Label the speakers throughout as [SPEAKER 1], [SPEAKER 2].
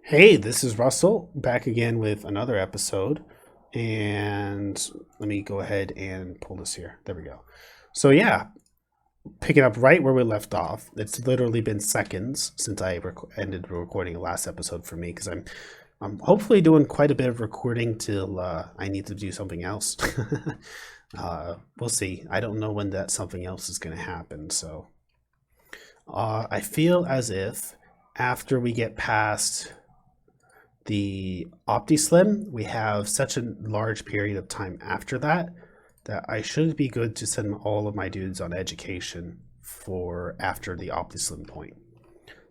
[SPEAKER 1] Hey, this is Russell back again with another episode. And let me go ahead and pull this here. There we go. So, yeah, picking up right where we left off. It's literally been seconds since I ended recording the last episode for me because I'm hopefully doing quite a bit of recording till I need to do something else. We'll see. I don't know when that something else is going to happen. So, I feel as if after we get past the OptiSlim, we have such a large period of time after that that I should be good to send all of my dudes on education for after the OptiSlim point.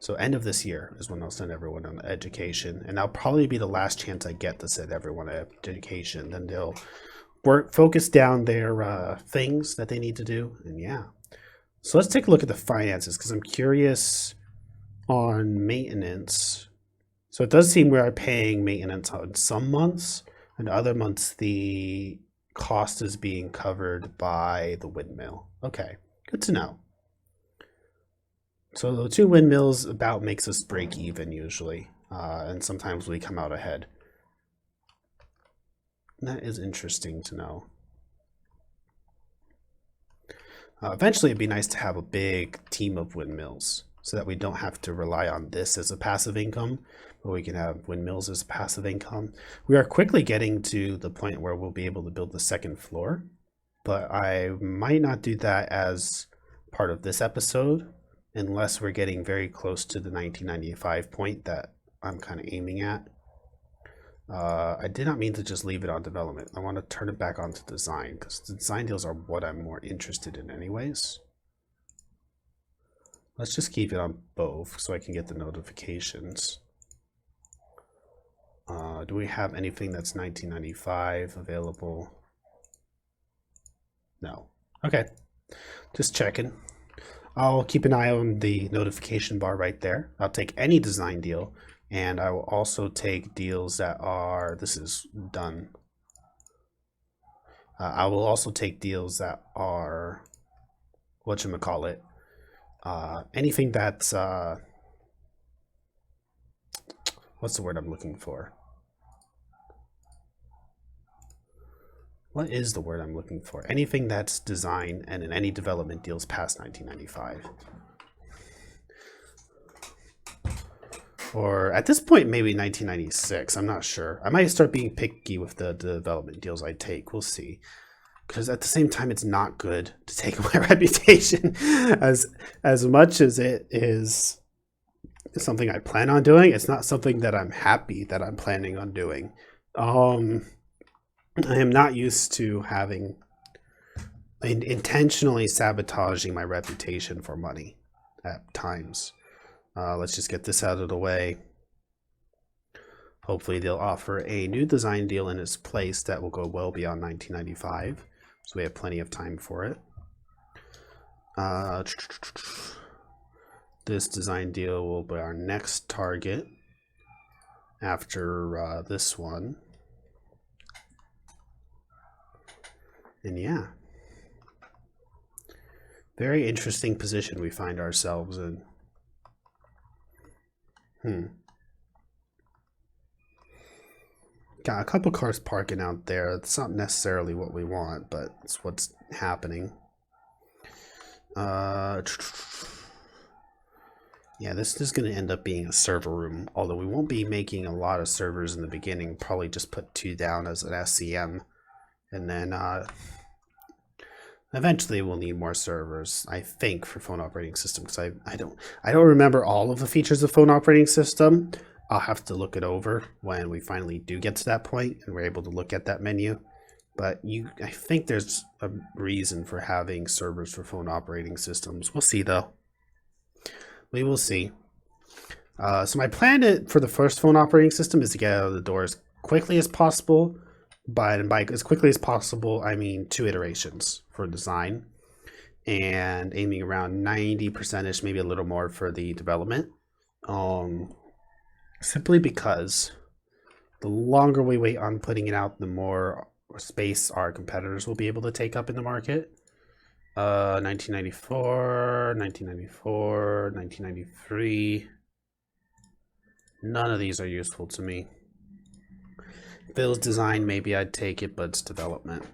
[SPEAKER 1] So end of this year is when I'll send everyone on education, and that'll probably be the last chance I get to send everyone on education. Then they'll focus down their things that they need to do, and yeah. So let's take a look at the finances because I'm curious on maintenance. So it does seem we are paying maintenance on some months, and other months the cost is being covered by the windmill. Okay, good to know. So the two windmills about makes us break even usually, and sometimes we come out ahead. That is interesting to know. Eventually, it'd be nice to have a big team of windmills so that we don't have to rely on this as a passive income, but we can have windmills as passive income. We are quickly getting to the point where we'll be able to build the second floor, but I might not do that as part of this episode unless we're getting very close to the 1995 point that I'm kind of aiming at. I did not mean to just leave it on development. I want to turn it back onto design because the design deals are what I'm more interested in anyways. Let's just keep it on both so I can get the notifications. Do we have anything that's 1995 available? No. Okay. Just checking. I'll keep an eye on the notification bar right there. I'll take any design deal, and I will also take deals that are, this is done. I will also take deals that are, whatchamacallit, anything that's, what's the word I'm looking for? What is the word I'm looking for? Anything that's design and in any development deals past 1995. Or at this point, maybe 1996. I'm not sure. I might start being picky with the development deals I take. We'll see. Because at the same time, it's not good to take my reputation. As much as it is something I plan on doing, it's not something that I'm happy that I'm planning on doing. I am not used to having intentionally sabotaging my reputation for money at times. Let's just get this out of the way. Hopefully they'll offer a new design deal in its place that will go well beyond 1995. So we have plenty of time for it. This design deal will be our next target after this one. And yeah, very interesting position we find ourselves in. Got a couple cars parking out there. It's not necessarily what we want, but it's what's happening. Yeah, this is going to end up being a server room, although we won't be making a lot of servers in the beginning. Probably just put 2 down as an SCM, and then eventually we'll need more servers, I think, for phone operating system, because I don't remember all of the features of phone operating system. I'll have to look it over when we finally do get to that point and we're able to look at that menu. But I think there's a reason for having servers for phone operating systems. We'll see, though. We will see. So my plan for the first phone operating system is to get out of the door as quickly as possible. But by as quickly as possible, I mean 2 iterations for design and aiming around 90%ish, maybe a little more for the development. Simply because the longer we wait on putting it out, the more space our competitors will be able to take up in the market. 1994, 1994, 1993, None of these are useful to me. If it was design, maybe I'd take it, but it's development.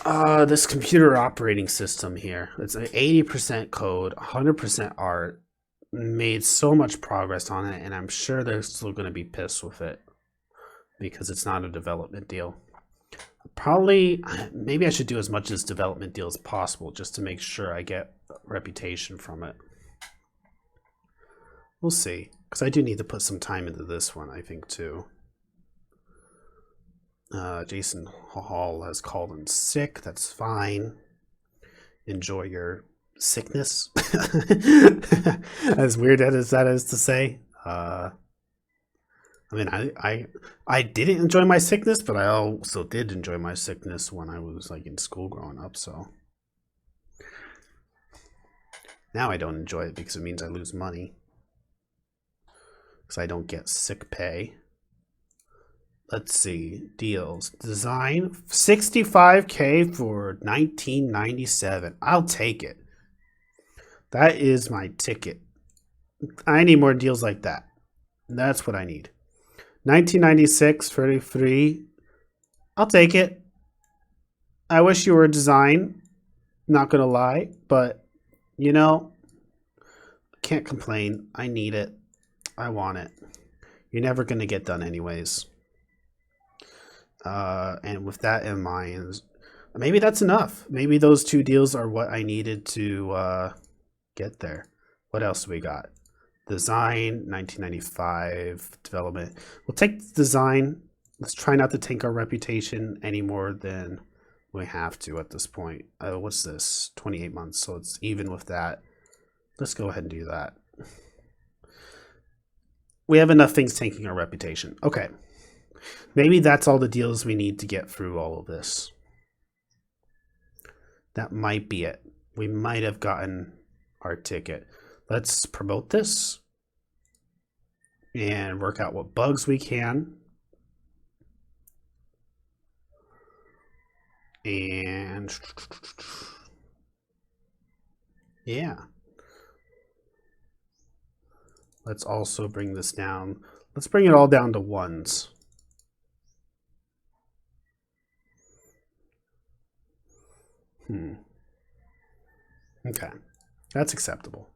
[SPEAKER 1] This computer operating system here. It's an 80% code, 100% art. Made so much progress on it, and I'm sure they're still going to be pissed with it because it's not a development deal. Probably, maybe I should do as much as development deal as possible just to make sure I get reputation from it. We'll see, because I do need to put some time into this one, I think, too. Jason Hall has called in sick. That's fine. Enjoy your sickness. As weird as that is to say. I mean, I didn't enjoy my sickness, but I also did enjoy my sickness when I was like in school growing up. So now I don't enjoy it because it means I lose money because I don't get sick pay. Let's see, deals. Design, $65K for 1997. I'll take it. That is my ticket. I need more deals like that. That's what I need. 1996, 33. I'll take it. I wish you were design. Not gonna lie, but you know, can't complain. I need it. I want it. You're never gonna get done anyways. And with that in mind, maybe that's enough. Maybe those two deals are what I needed to get there. What else do we got? Design, 1995, development. We'll take design. Let's try not to tank our reputation any more than we have to at this point. What's this? 28 months, so it's even with that. Let's go ahead and do that. We have enough things tanking our reputation. Okay. Maybe that's all the deals we need to get through all of this. That might be it. We might have gotten our ticket. Let's promote this and work out what bugs we can. And yeah. Let's also bring this down. Let's bring it all down to ones. Okay, that's acceptable.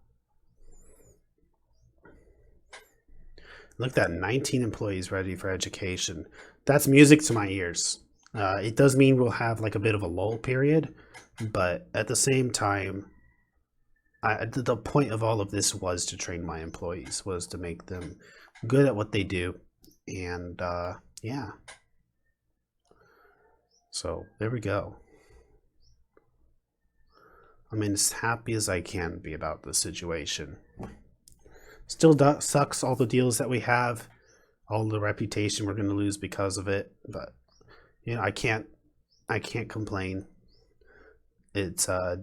[SPEAKER 1] Look at that, 19 employees ready for education. That's music to my ears. It does mean we'll have like a bit of a lull period, but at the same time, the point of all of this was to train my employees, was to make them good at what they do. And yeah. So there we go. I'm as happy as I can be about the situation. Still sucks, all the deals that we have, all the reputation we're going to lose because of it. But you know, I can't complain. It's a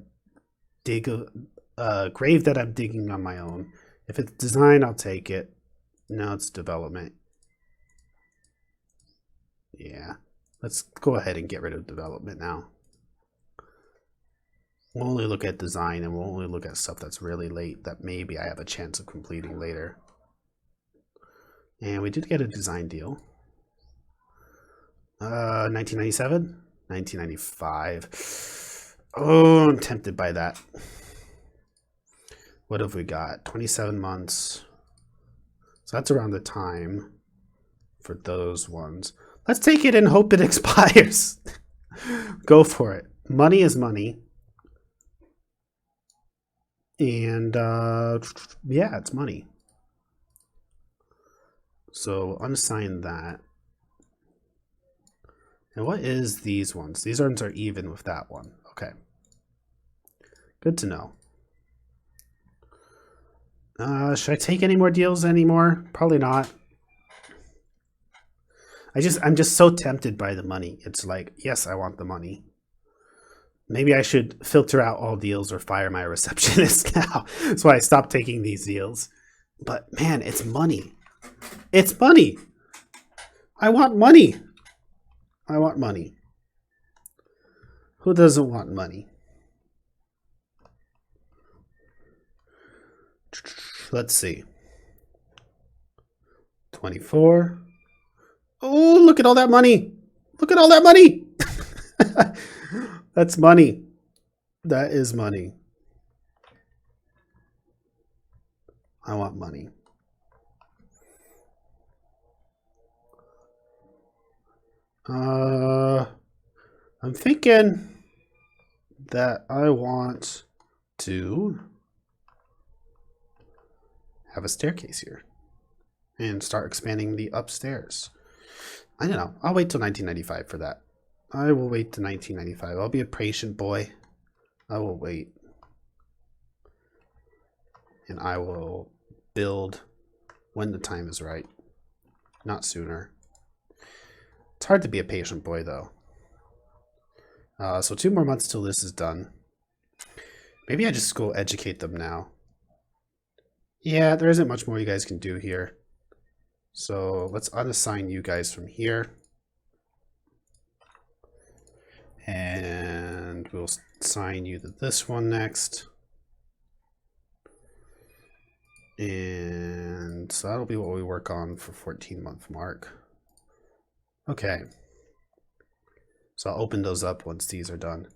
[SPEAKER 1] grave that I'm digging on my own. If it's design, I'll take it. No, it's development. Yeah, let's go ahead and get rid of development now. We'll only look at design, and we'll only look at stuff that's really late that maybe I have a chance of completing later. And we did get a design deal. 1997, 1995. Oh, I'm tempted by that. What have we got? 27 months. So that's around the time for those ones. Let's take it and hope it expires. Go for it. Money is money. And yeah, it's money. So unassign that. And what is these ones? These ones are even with that one. Okay. Good to know. Should I take any more deals anymore? Probably not. I'm just so tempted by the money. It's like, yes, I want the money. Maybe I should filter out all deals or fire my receptionist now. That's why I stopped taking these deals. But man, it's money. It's money. I want money. I want money. Who doesn't want money? Let's see. 24. Oh, look at all that money. Look at all that money. That's money. That is money. I want money. I'm thinking that I want to have a staircase here and start expanding the upstairs. I don't know. I'll wait till 1995 for that. I will wait till 1995. I'll be a patient boy. I will wait. And I will build when the time is right. Not sooner. It's hard to be a patient boy, though. So 2 more months till this is done. Maybe I just go educate them now. Yeah, there isn't much more you guys can do here. So let's unassign you guys from here. And we'll assign you to this one next. And so that'll be what we work on for 14-month mark. Okay. So I'll open those up once these are done.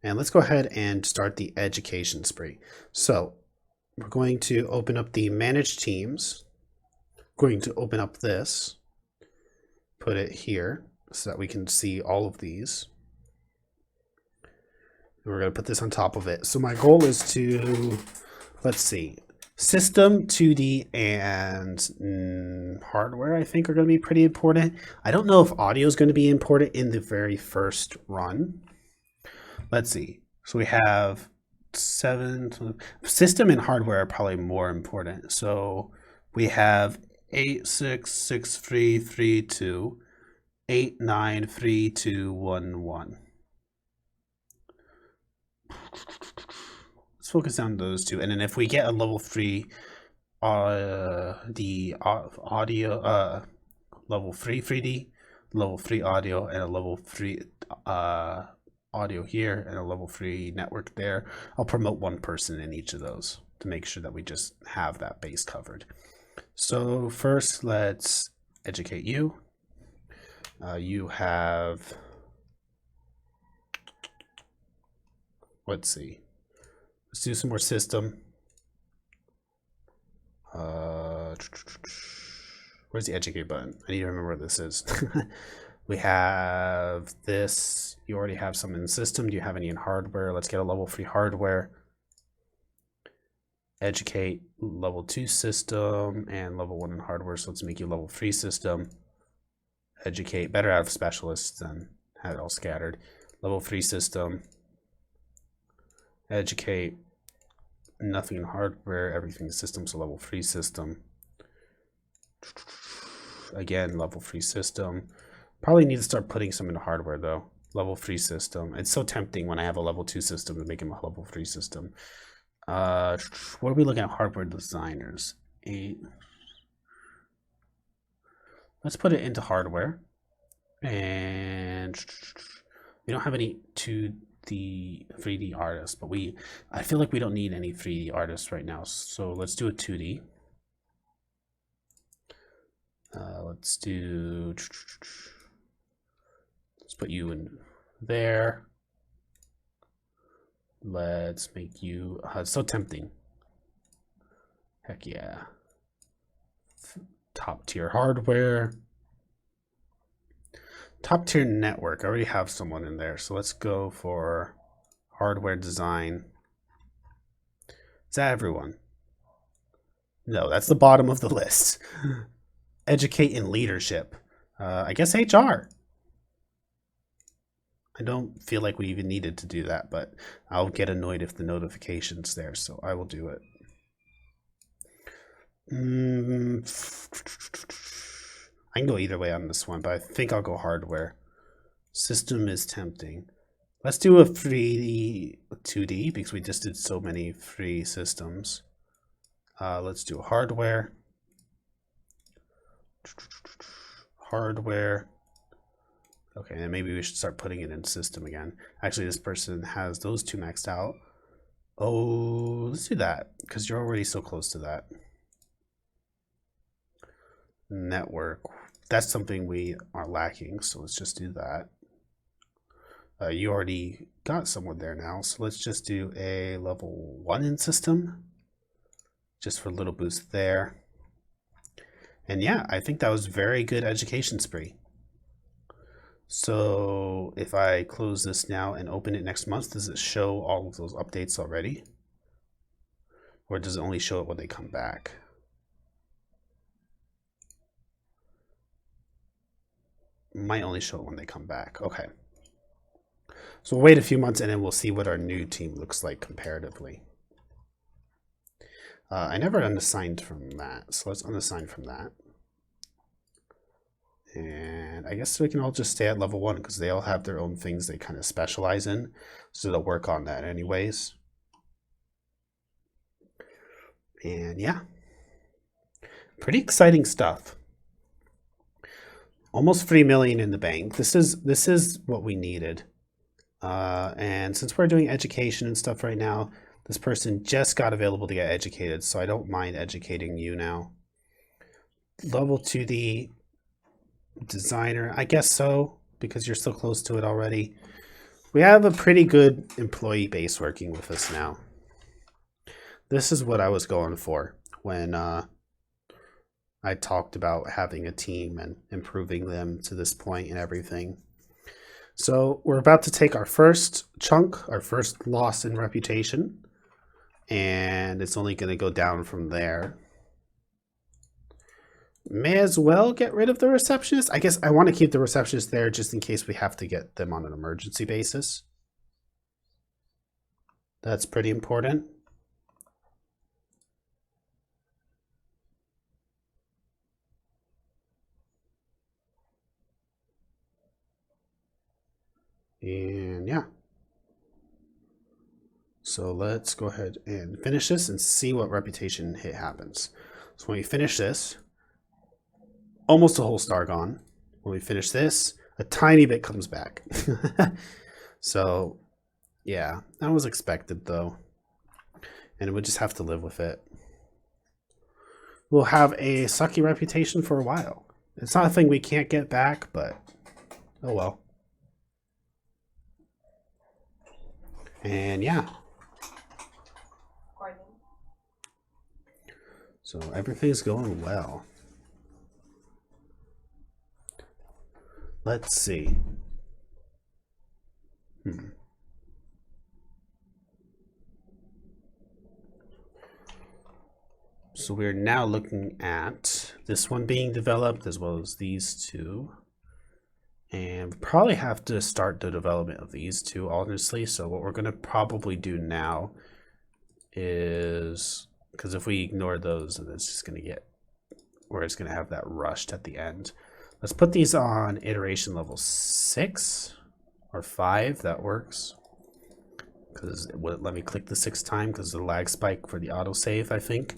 [SPEAKER 1] And let's go ahead and start the education spree. So we're going to open up the manage teams. We're going to open up this, put it here so that we can see all of these. And we're going to put this on top of it. So my goal is to, let's see, system, 2D, and hardware, I think, are going to be pretty important. I don't know if audio is going to be important in the very first run. Let's see. So we have 7. System and hardware are probably more important. So we have 8, 6, 6, 3, 3, 2, 8, 9, 3, 2, 1, 1. Let's focus on those two, and then if we get a level 3, the audio, level 3 3D, level 3 audio, and a level 3 audio here, and a level 3 network there, I'll promote 1 person in each of those to make sure that we just have that base covered. So first, let's educate you. You have, let's see. Let's do some more system. Where's the educate button? I need to remember where this is. We have this. You already have some in system. Do you have any in hardware? Let's get a level 3 hardware. Educate level 2 system and level 1 in hardware. So let's make you level 3 system. Educate, better out of specialists than have it all scattered. Level 3 system. Educate, nothing in hardware, everything in system, so level 3 system. Again, level 3 system. Probably need to start putting some into hardware though. Level 3 system. It's so tempting when I have a level 2 system to make him a level 3 system. What are we looking at? Hardware designers. 8. Let's put it into hardware. And we don't have any 2D 3D artists, but I feel like we don't need any 3D artists right now. So let's do a 2D. Let's put you in there. Let's make you, it's so tempting. Heck yeah. Top tier hardware. Top tier network. I already have someone in there. So let's go for hardware design. Is that everyone? No, that's the bottom of the list. Educate in leadership. I guess HR. I don't feel like we even needed to do that, but I'll get annoyed if the notification's there, so I will do it. I can go either way on this one, but I think I'll go hardware. System is tempting. Let's do a 3D, 2D, because we just did so many free systems. Let's do hardware. Hardware. Okay, and maybe we should start putting it in system again. Actually, this person has those 2 maxed out. Oh, let's do that, because you're already so close to that. network. That's something we are lacking, so let's just do that. You already got someone there now, so let's just do a level 1 in system, just for a little boost there. And yeah, I think that was very good education spree. So if I close this now and open it next month, does it show all of those updates already? Or does it only show it when they come back? Might only show it when they come back. Okay. So we'll wait a few months and then we'll see what our new team looks like comparatively. I never unassigned from that, so let's unassign from that. And I guess we can all just stay at level 1 because they all have their own things they kind of specialize in. So they'll work on that anyways. And yeah, pretty exciting stuff. Almost 3 million in the bank. This is what we needed. And since we're doing education and stuff right now, this person just got available to get educated, so I don't mind educating you now. Level 2D designer, I guess so, because you're so close to it already. We have a pretty good employee base working with us now. This is what I was going for when I talked about having a team and improving them to this point and everything. So we're about to take our first chunk, our first loss in reputation, and it's only going to go down from there. May as well get rid of the receptionist. I guess I want to keep the receptionist there just in case we have to get them on an emergency basis. That's pretty important. And yeah. So let's go ahead and finish this and see what reputation hit happens. So when we finish this, almost a whole star gone. When we finish this, a tiny bit comes back. So yeah, that was expected though. And we'll just have to live with it. We'll have a sucky reputation for a while. It's not a thing we can't get back, but oh well. And yeah. So everything's going well. Let's see. So we're now looking at this one being developed as well as these two. And we probably have to start the development of these two, honestly. So what we're going to probably do now is, because if we ignore those, then it's just going to get, or it's going to have that rushed at the end. Let's put these on iteration level 6 or 5. That works. Because it wouldn't let me click the 6th time because of the lag spike for the autosave, I think.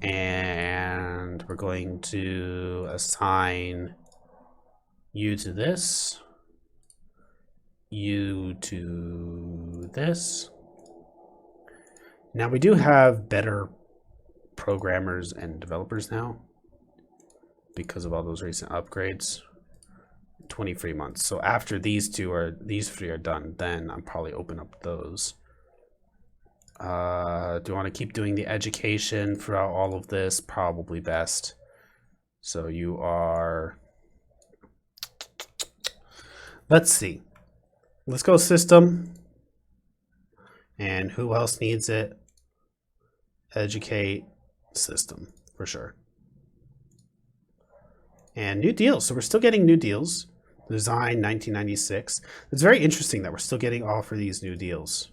[SPEAKER 1] And we're going to assign you to this, you to this. Now we do have better programmers and developers now because of all those recent upgrades. 23 months. So after these three are done, then I'll probably open up those. Do you want to keep doing the education throughout all of this? Probably best. So you are, let's see. Let's go system. And who else needs it? Educate, system, for sure. And new deals. So we're still getting new deals. Design 1996. It's very interesting that we're still getting all for these new deals.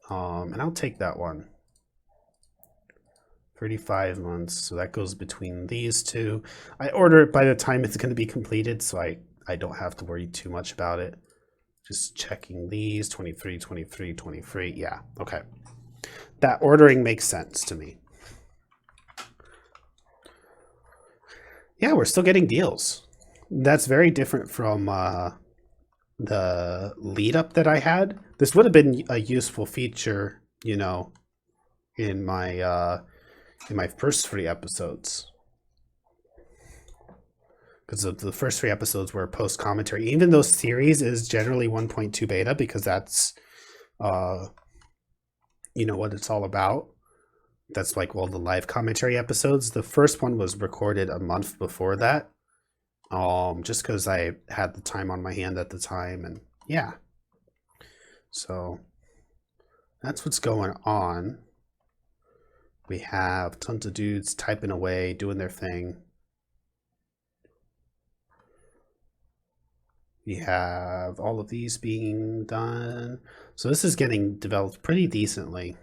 [SPEAKER 1] And I'll take that one. 35 months. So that goes between these two. I order it by the time it's going to be completed, so I don't have to worry too much about it. Just checking these. 23, 23, 23. Yeah, okay. That ordering makes sense to me. Yeah, we're still getting deals. That's very different from the lead up that I had. This would have been a useful feature, you know, in my in my first 3 episodes. Because the first 3 episodes were post commentary. Even though series is generally 1.2 beta, because that's what it's all about. That's like all the live commentary episodes. The first one was recorded a month before that. Just because I had the time on my hand at the time, and yeah. So that's what's going on. We have tons of dudes typing away, doing their thing. We have all of these being done. So this is getting developed pretty decently,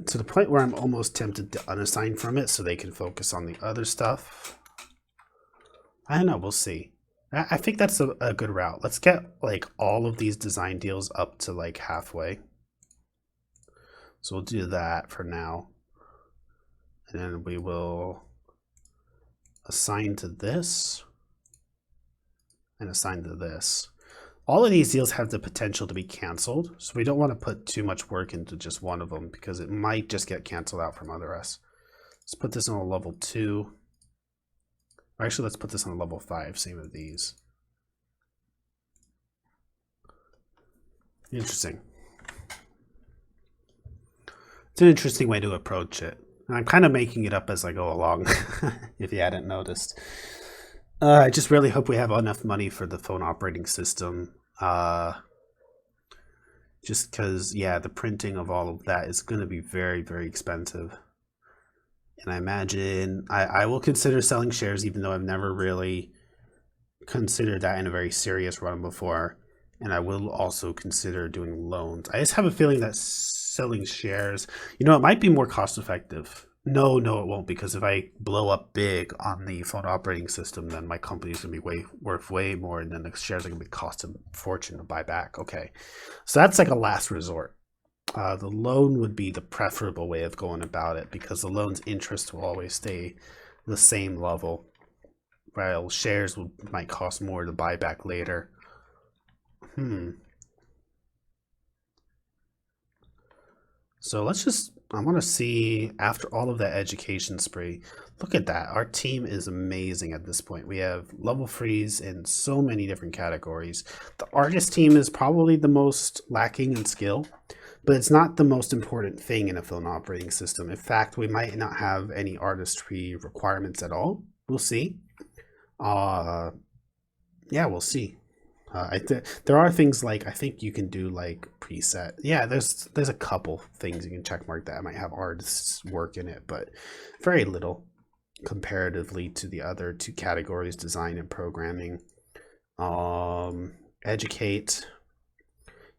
[SPEAKER 1] to the point where I'm almost tempted to unassign from it so they can focus on the other stuff. I don't know, we'll see. I think that's a good route. Let's get like all of these design deals up to like halfway. So we'll do that for now. And then we will assign to this and assign to this. All of these deals have the potential to be canceled, so we don't want to put too much work into just one of them because it might just get canceled out from under us. Let's put this on a level 2. Or actually, let's put this on a level 5, same with these. Interesting. It's an interesting way to approach it. And I'm kind of making it up as I go along, if you hadn't noticed. I just really hope we have enough money for the phone operating system. Just because, yeah, the printing of all of that is going to be very, very expensive. And I imagine I will consider selling shares, even though I've never really considered that in a very serious run before. And I will also consider doing loans. I just have a feeling that selling shares, it might be more cost effective. No, it won't, because if I blow up big on the phone operating system, then my company's going to be worth way more, and then the shares are going to be cost a fortune to buy back. Okay, so that's like a last resort. The loan would be the preferable way of going about it, because the loan's interest will always stay the same level, while shares might cost more to buy back later. So I want to see, after all of that education spree, look at that. Our team is amazing at this point. We have level 3s in so many different categories. The artist team is probably the most lacking in skill, but it's not the most important thing in a phone operating system. In fact, we might not have any artistry requirements at all. We'll see. Yeah, we'll see. There are things like, I think you can do like preset. Yeah, there's a couple things you can check mark that might have artists work in it, but very little comparatively to the other 2 categories, design and programming. Educate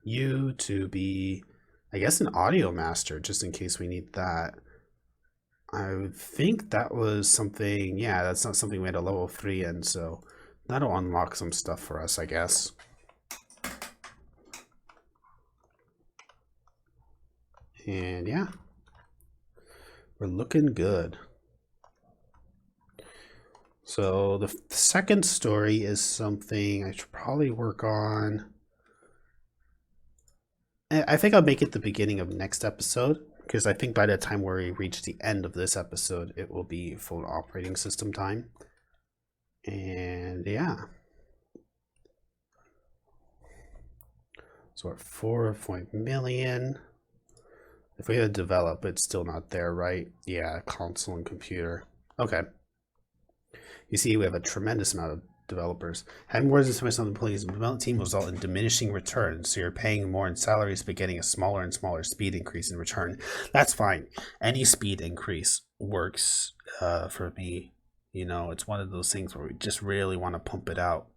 [SPEAKER 1] you to be, I guess, an audio master, just in case we need that. I think that was something, yeah, that's not something we had a level 3 in, so that'll unlock some stuff for us, I guess. And yeah, we're looking good. So the second story is something I should probably work on. I think I'll make it the beginning of next episode, because I think by the time we reach the end of this episode, it will be phone operating system time. And yeah, so we're at 4 million. If we had to develop, it's still not there, right? Yeah, console and computer. Okay. You see, we have a tremendous amount of developers. Having more than 20% of employees in the development team will result in diminishing returns. So you're paying more in salaries, but getting a smaller and smaller speed increase in return. That's fine. Any speed increase works for me. It's one of those things where we just really want to pump it out.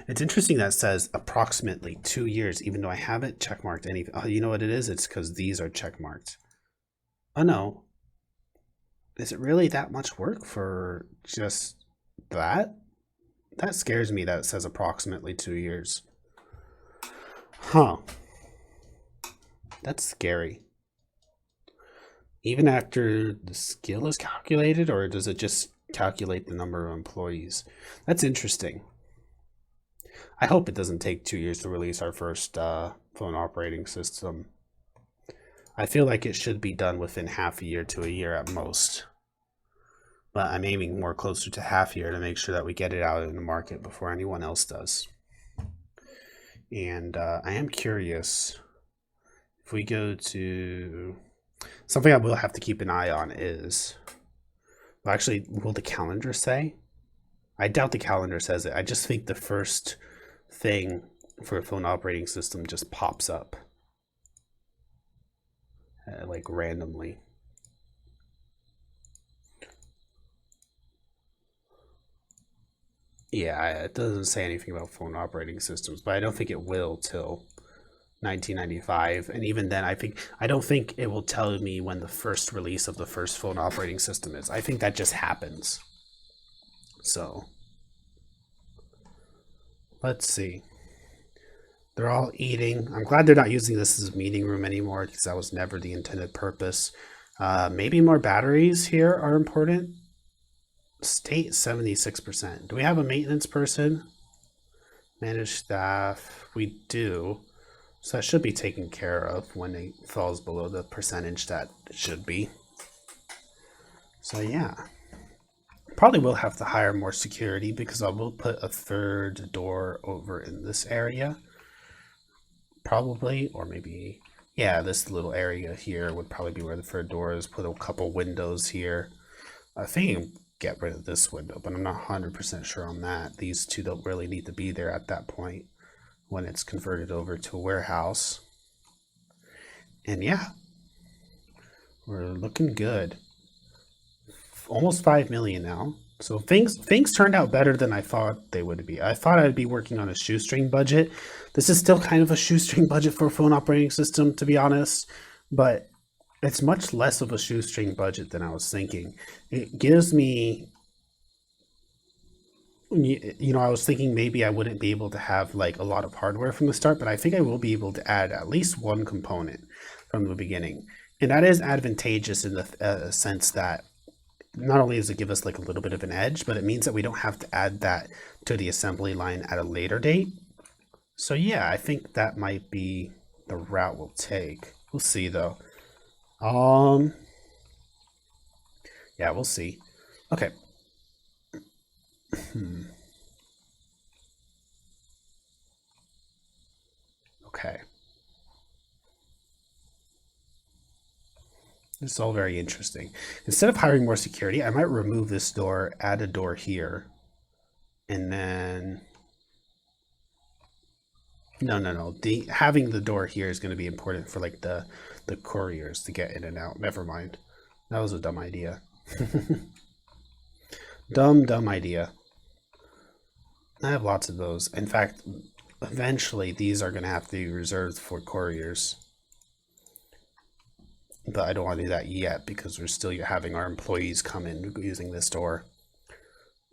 [SPEAKER 1] It's interesting that it says approximately 2 years, even though I haven't checkmarked anything. Oh, you know what it is? It's because these are checkmarked. Oh no. Is it really that much work for just that? That scares me that it says approximately 2 years. Huh. That's scary. Even after the skill is calculated, or does it just calculate the number of employees? That's interesting. I hope it doesn't take 2 years to release our first phone operating system. I feel like it should be done within half a year to a year at most. But I'm aiming more closer to half year to make sure that we get it out in the market before anyone else does. And I am curious if we go to something I will have to keep an eye on is, well, actually, will the calendar say? I doubt the calendar says it. I just think the first thing for a phone operating system just pops up like randomly. Yeah, it doesn't say anything about phone operating systems, but I don't think it will till 1995. And even then, I don't think it will tell me when the first release of the first phone operating system is. I think that just happens. So let's see. They're all eating. I'm glad they're not using this as a meeting room anymore because that was never the intended purpose. Maybe more batteries here are important. State 76%. Do we have a maintenance person? Manage staff. We do. So that should be taken care of when it falls below the percentage that it should be. So yeah. Probably will have to hire more security because I will put a third door over in this area. Probably, or maybe, yeah, this little area here would probably be where the third door is. Put a couple windows here. I think get rid of this window, but I'm not 100% sure on that. These two don't really need to be there at that point when it's converted over to a warehouse. And yeah, we're looking good. Almost 5 million now. So things turned out better than I thought they would be. I thought I'd be working on a shoestring budget. This is still kind of a shoestring budget for a phone operating system, to be honest, but it's much less of a shoestring budget than I was thinking. It gives me, you know, I was thinking maybe I wouldn't be able to have like a lot of hardware from the start, but I think I will be able to add at least one component from the beginning. And that is advantageous in the sense that not only does it give us like a little bit of an edge, but it means that we don't have to add that to the assembly line at a later date. So yeah, I think that might be the route we'll take. We'll see though. Yeah, we'll see. Okay. Okay. It's all very interesting. Instead of hiring more security, I might remove this door, add a door here, and then no. Having the door here is going to be important for like the couriers to get in and out. Never mind. That was a dumb idea. Dumb idea. I have lots of those. In fact, eventually these are going to have to be reserved for couriers. But I don't want to do that yet because we're still having our employees come in using this door.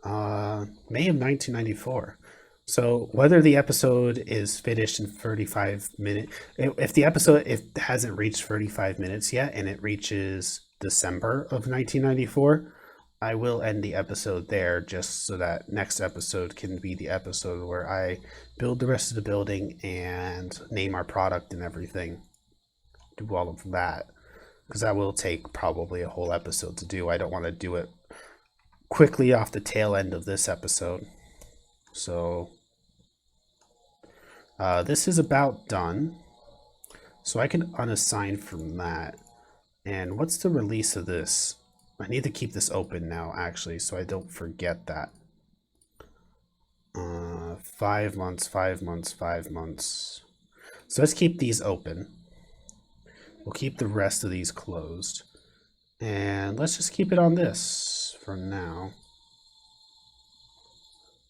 [SPEAKER 1] May of 1994. So whether the episode is finished in 35 minutes, if the episode hasn't reached 35 minutes yet and it reaches December of 1994, I will end the episode there just so that next episode can be the episode where I build the rest of the building and name our product and everything. Do all of that. Because that will take probably a whole episode to do. I don't want to do it quickly off the tail end of this episode. So this is about done. So I can unassign from that. And what's the release of this? I need to keep this open now, actually, so I don't forget that. 5 months, 5 months, 5 months. So let's keep these open. We'll keep the rest of these closed. And let's just keep it on this for now.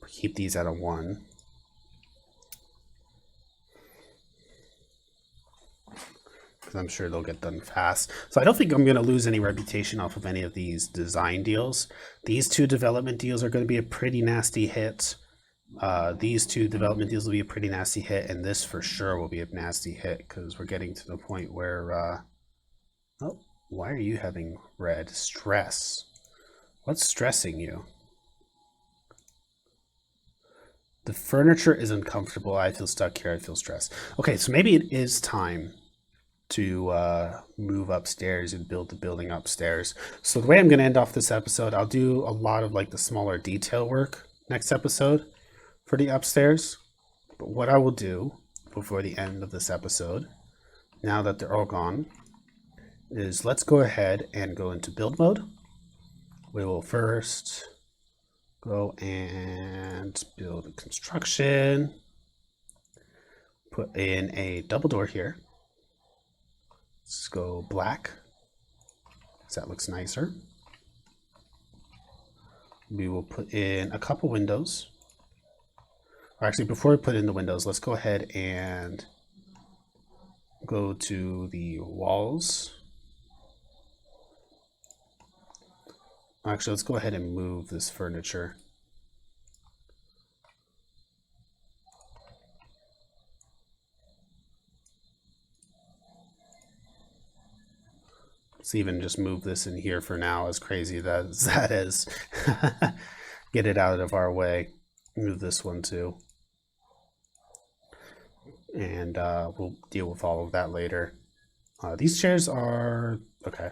[SPEAKER 1] Keep these at a 1. Because I'm sure they'll get done fast. So I don't think I'm going to lose any reputation off of any of these design deals. These 2 development deals are going to be a pretty nasty hit. These 2 development deals will be a pretty nasty hit, and this for sure will be a nasty hit because we're getting to the point where oh, why are you having red? Stress. What's stressing you? The furniture is uncomfortable. I feel stuck here. I feel stressed. Okay, so maybe it is time to move upstairs and build the building upstairs. So the way I'm going to end off this episode, I'll do a lot of like the smaller detail work next episode for the upstairs. But what I will do before the end of this episode, now that they're all gone, is let's go ahead and go into build mode. We will first go and build a construction, put in a double door here. Let's go black, so that looks nicer. We will put in a couple windows. Or actually, before we put in the windows, let's go ahead and go to the walls. Actually, let's go ahead and move this furniture. Let's even just move this in here for now, as crazy as that is. Get it out of our way. Move this one too. And we'll deal with all of that later. These chairs are okay.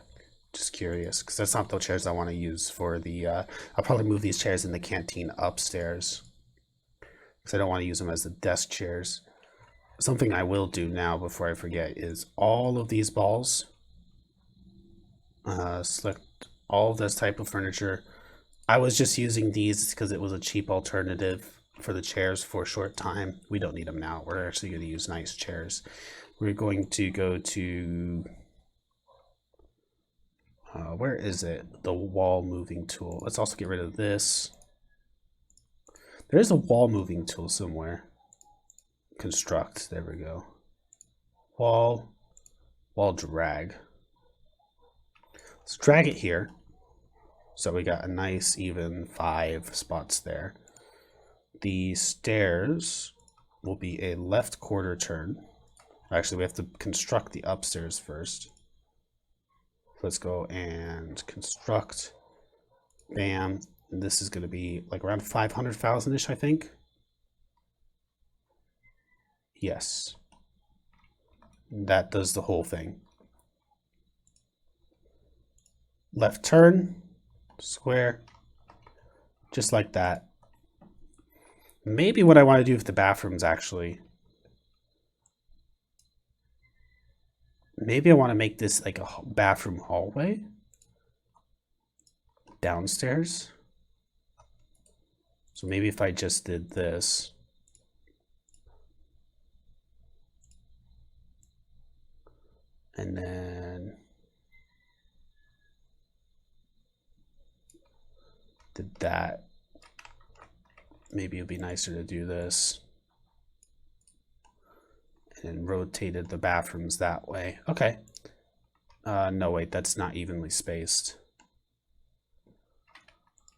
[SPEAKER 1] Just curious, because that's not the chairs I want to use for the. I'll probably move these chairs in the canteen upstairs, because I don't want to use them as the desk chairs. Something I will do now before I forget is all of these balls. Select all of this type of furniture. I was just using these because it was a cheap alternative for the chairs for a short time. We don't need them now. We're actually going to use nice chairs. We're going to go to where is it? The wall moving tool. Let's also get rid of this. There is a wall moving tool somewhere. Construct. There we go. Wall drag. Let's drag it here. So we got a nice even 5 spots there. The stairs will be a left quarter turn. Actually, we have to construct the upstairs first. Let's go and construct. Bam. And this is going to be like around 500,000-ish, I think. Yes. That does the whole thing. Left turn, square, just like that. Maybe what I want to do with the bathrooms, actually. Maybe I want to make this like a bathroom hallway downstairs. So maybe if I just did this. And then did that. Maybe it'd be nicer to do this. And rotated the bathrooms that way. Okay. No, wait, that's not evenly spaced.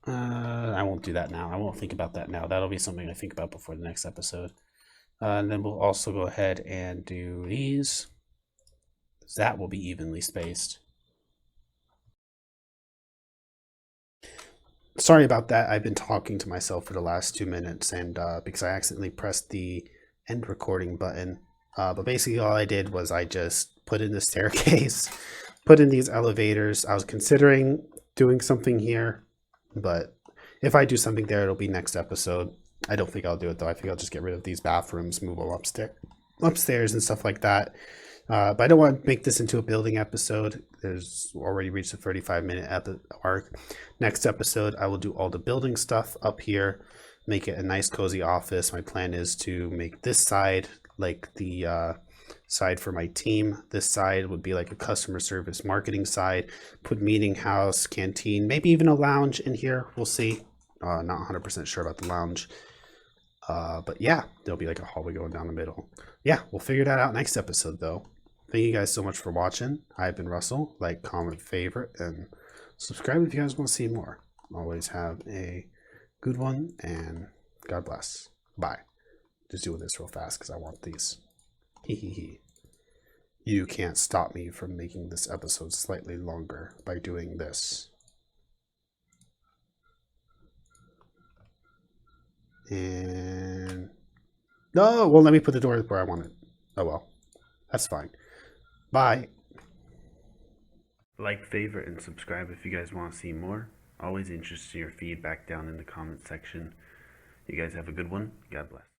[SPEAKER 1] I won't do that now. I won't think about that now. That'll be something I think about before the next episode. And then we'll also go ahead and do these. That will be evenly spaced. Sorry about that. I've been talking to myself for the last 2 minutes, and because I accidentally pressed the end recording button. But basically all I did was I just put in the staircase, put in these elevators. I was considering doing something here, but if I do something there, it'll be next episode. I don't think I'll do it though. I think I'll just get rid of these bathrooms, move them upstairs and stuff like that. But I don't want to make this into a building episode. There's already reached the 35-minute mark. Next episode, I will do all the building stuff up here, make it a nice cozy office. My plan is to make this side like the side for my team. This side would be like a customer service marketing side. Put meeting house, canteen, maybe even a lounge in here. We'll see. Not 100% sure about the lounge. But yeah, there'll be like a hallway going down the middle. Yeah, we'll figure that out next episode though. Thank you guys so much for watching. I've been Russell. Like, comment, favorite, and subscribe if you guys want to see more. Always have a good one, and God bless. Bye. Just doing this real fast because I want these. Hee. You can't stop me from making this episode slightly longer by doing this. And no, well, let me put the door where I want it. Oh well, that's fine. Bye. Like, favorite, and subscribe if you guys want to see more. Always interested in your feedback down in the comment section. You guys have a good one. God bless.